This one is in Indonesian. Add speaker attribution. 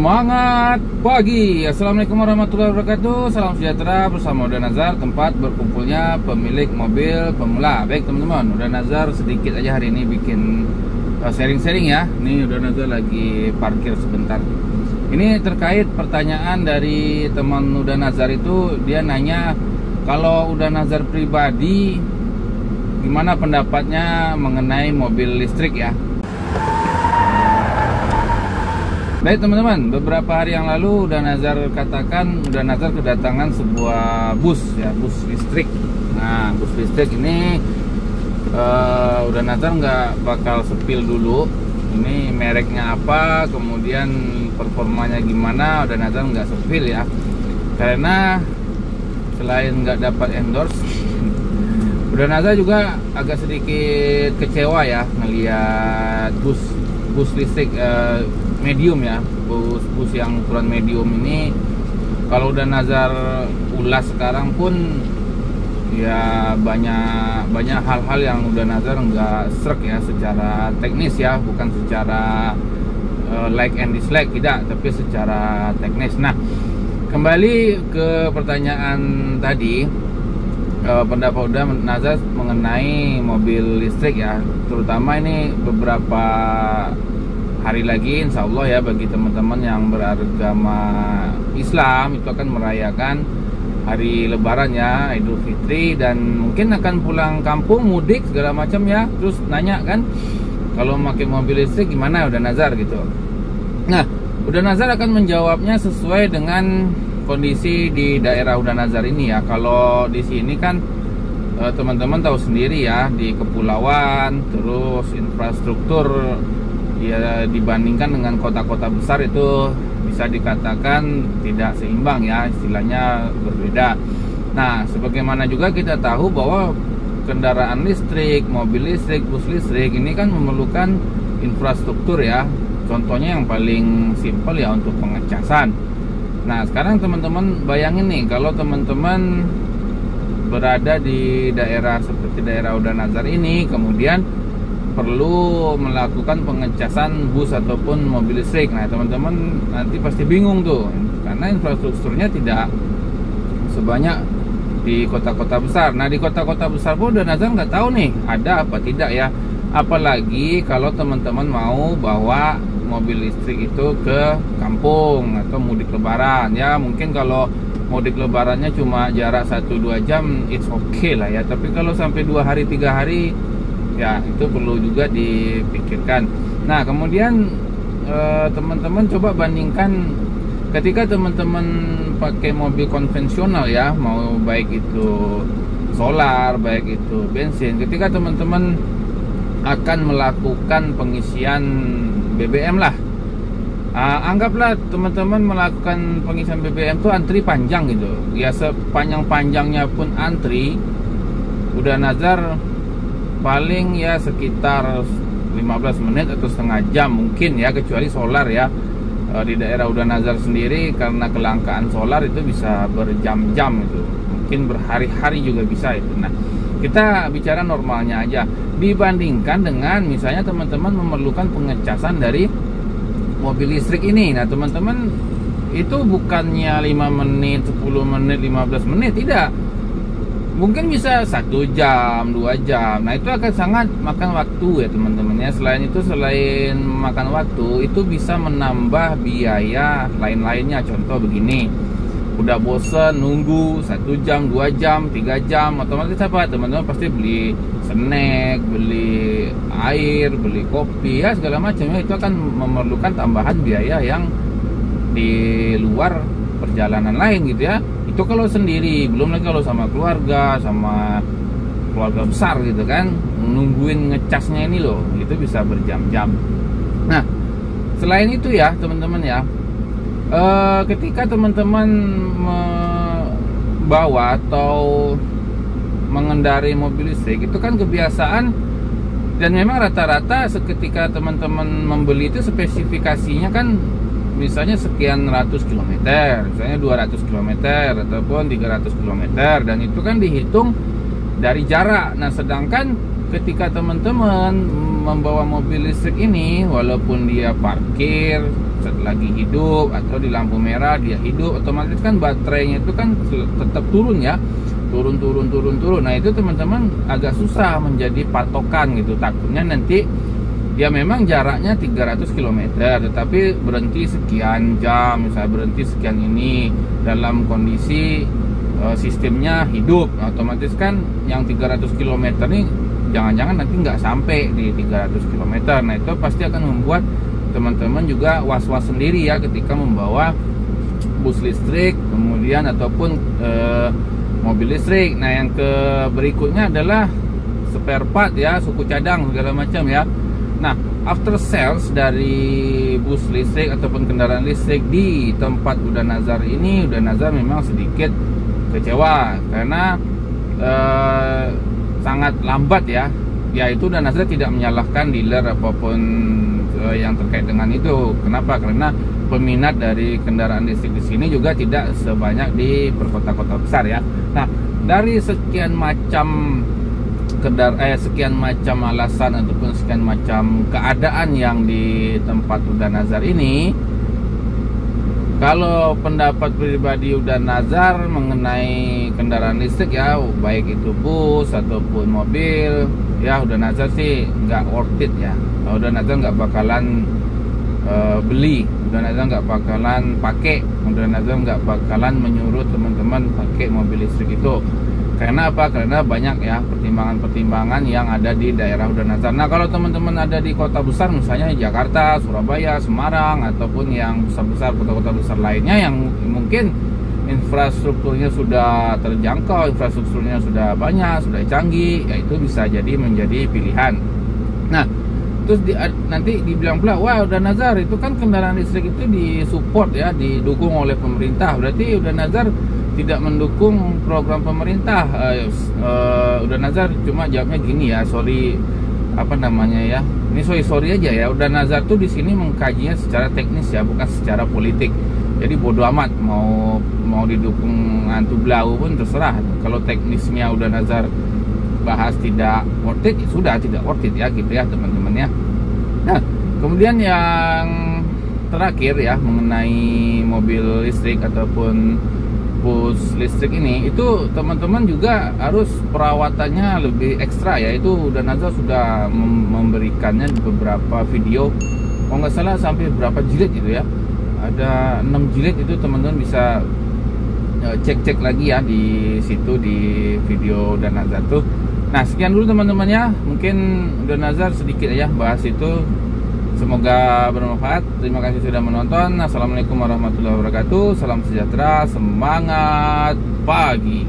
Speaker 1: Semangat pagi. Assalamualaikum warahmatullahi wabarakatuh. Salam sejahtera bersama Uda Nazar, tempat berkumpulnya pemilik mobil pemula. Baik teman-teman, Uda Nazar sedikit aja hari ini bikin sharing-sharing ya. Nih Uda Nazar lagi parkir sebentar. Ini terkait pertanyaan dari teman Uda Nazar itu. Dia nanya, kalau Uda Nazar pribadi gimana pendapatnya mengenai mobil listrik ya. Baik teman-teman, beberapa hari yang lalu Uda Nazar katakan Uda Nazar kedatangan sebuah bus ya, bus listrik. Nah, bus listrik ini Uda Nazar nggak bakal sepil dulu. Ini mereknya apa, kemudian performanya gimana, Uda Nazar nggak sepil ya. Karena selain nggak dapat endorse, Uda Nazar juga agak sedikit kecewa ya ngelihat bus listrik medium ya, bus yang ukuran medium ini. Kalau Uda Nazar ulas sekarang pun ya banyak hal-hal yang Uda Nazar nggak srek ya secara teknis ya, bukan secara like and dislike, tidak, tapi secara teknis. Nah, kembali ke pertanyaan tadi, pendapat Uda Nazar mengenai mobil listrik ya, terutama ini beberapa hari lagi insya Allah ya, bagi teman-teman yang beragama Islam itu akan merayakan hari Lebaran ya, Idul Fitri, dan mungkin akan pulang kampung, mudik segala macam ya. Terus nanya kan, kalau pakai mobil listrik gimana Uda Nazar gitu. Nah, Uda Nazar akan menjawabnya sesuai dengan kondisi di daerah Uda Nazar ini ya. Kalau di sini kan teman-teman tahu sendiri ya, di kepulauan, terus infrastruktur ya dibandingkan dengan kota-kota besar itu bisa dikatakan tidak seimbang ya, istilahnya berbeda. Nah, sebagaimana juga kita tahu bahwa kendaraan listrik, mobil listrik, bus listrik ini kan memerlukan infrastruktur ya. Contohnya yang paling simpel ya untuk pengecasan. Nah, sekarang teman-teman bayangin nih, kalau teman-teman berada di daerah seperti daerah Uda Nazar ini, kemudian perlu melakukan pengecasan bus ataupun mobil listrik. Nah, teman-teman nanti pasti bingung tuh, karena infrastrukturnya tidak sebanyak di kota-kota besar. Nah, di kota-kota besar pun Uda Nazar nggak tahu nih ada apa tidak ya. Apalagi kalau teman-teman mau bawa mobil listrik itu ke kampung atau mudik lebaran ya. Mungkin kalau mudik lebarannya cuma jarak 1-2 jam, it's okay lah ya. Tapi kalau sampai 2 hari 3 hari ya, itu perlu juga dipikirkan. Nah, kemudian teman-teman coba bandingkan ketika teman-teman pakai mobil konvensional ya, mau baik itu solar, baik itu bensin. Ketika teman-teman akan melakukan pengisian BBM lah, anggaplah teman-teman melakukan pengisian BBM itu antri panjang gitu ya. Sepanjang-panjangnya pun antri, Uda Nazar paling ya sekitar 15 menit atau setengah jam mungkin ya, kecuali solar ya. Di daerah Uda Nazar sendiri karena kelangkaan solar itu bisa berjam-jam itu, mungkin berhari-hari juga bisa itu. Nah, kita bicara normalnya aja, dibandingkan dengan misalnya teman-teman memerlukan pengecasan dari mobil listrik ini. Nah, teman-teman itu bukannya 5 menit, 10 menit, 15 menit, tidak. Mungkin bisa 1 jam, 2 jam. Nah, itu akan sangat makan waktu ya teman-teman ya. Selain itu, selain makan waktu, itu bisa menambah biaya lain-lainnya. Contoh begini, udah bosen nunggu 1 jam, 2 jam, 3 jam, otomatis apa? Teman-teman pasti beli snack, beli air, beli kopi ya, segala macam ya. Itu akan memerlukan tambahan biaya yang di luar perjalanan lain gitu ya. Itu kalau sendiri, belum lagi kalau sama keluarga besar gitu kan, nungguin ngecasnya ini loh, itu bisa berjam-jam. Nah, selain itu ya teman-teman ya, ketika teman-teman membawa atau mengendari mobil listrik itu kan kebiasaan, dan memang rata-rata seketika teman-teman membeli itu spesifikasinya kan misalnya sekian ratus kilometer, misalnya 200 kilometer ataupun 300 kilometer, dan itu kan dihitung dari jarak. Nah, sedangkan ketika teman-teman membawa mobil listrik ini, walaupun dia parkir lagi hidup atau di lampu merah dia hidup, otomatis kan baterainya itu kan tetap turun ya, turun. Nah itu teman-teman agak susah menjadi patokan gitu. Takutnya nanti dia memang jaraknya 300 km, tetapi berhenti sekian jam, misalnya berhenti sekian ini dalam kondisi sistemnya hidup, otomatis kan yang 300 km ini jangan-jangan nanti nggak sampai di 300 km. Nah itu pasti akan membuat teman-teman juga was-was sendiri ya ketika membawa bus listrik kemudian ataupun mobil listrik. Nah yang berikutnya adalah spare part ya, suku cadang segala macam ya. Nah after sales dari bus listrik ataupun kendaraan listrik di tempat Uda Nazar ini, Uda Nazar memang sedikit kecewa karena sangat lambat ya. Yaitu Uda Nazar tidak menyalahkan dealer apapun yang terkait dengan itu. Kenapa? Karena peminat dari kendaraan listrik di sini juga tidak sebanyak di perkota-kota besar ya. Nah, dari sekian macam sekian macam alasan ataupun sekian macam keadaan yang di tempat Uda Nazar ini, kalau pendapat pribadi Uda Nazar mengenai kendaraan listrik ya, baik itu bus ataupun mobil, ya Uda Nazar sih nggak worth it ya. Uda Nazar nggak bakalan beli, Uda Nazar nggak bakalan pakai, Uda Nazar nggak bakalan menyuruh teman-teman pakai mobil listrik itu. Karena apa? Karena banyak ya pertimbangan-pertimbangan yang ada di daerah Uda Nazar. Nah kalau teman-teman ada di kota besar misalnya Jakarta, Surabaya, Semarang ataupun yang besar-besar kota-kota besar lainnya yang mungkin infrastrukturnya sudah terjangkau, infrastrukturnya sudah banyak, sudah canggih, ya itu bisa jadi menjadi pilihan. Nah terus nanti dibilang pula, wah Uda Nazar itu kan kendaraan listrik itu disupport ya, didukung oleh pemerintah, berarti Uda Nazar tidak mendukung program pemerintah. Uda Nazar cuma jawabnya gini ya, sorry apa namanya ya, ini sorry aja ya. Uda Nazar tuh di sini mengkajinya secara teknis ya, bukan secara politik. Jadi bodo amat mau didukung antu belau pun terserah. Kalau teknisnya Uda Nazar bahas tidak worth it, ya sudah tidak worth it ya gitu ya teman-teman ya. Nah kemudian yang terakhir ya mengenai mobil listrik ataupun bus listrik ini, itu teman-teman juga harus perawatannya lebih ekstra ya. Itu Uda Nazar sudah memberikannya di beberapa video, kalau nggak salah sampai berapa jilid gitu ya, ada 6 jilid itu teman-teman bisa cek lagi ya di situ di video Uda Nazar tuh. Nah sekian dulu teman-teman ya, mungkin Uda Nazar sedikit aja bahas itu. Semoga bermanfaat. Terima kasih sudah menonton. Assalamualaikum warahmatullahi wabarakatuh. Salam sejahtera, semangat pagi.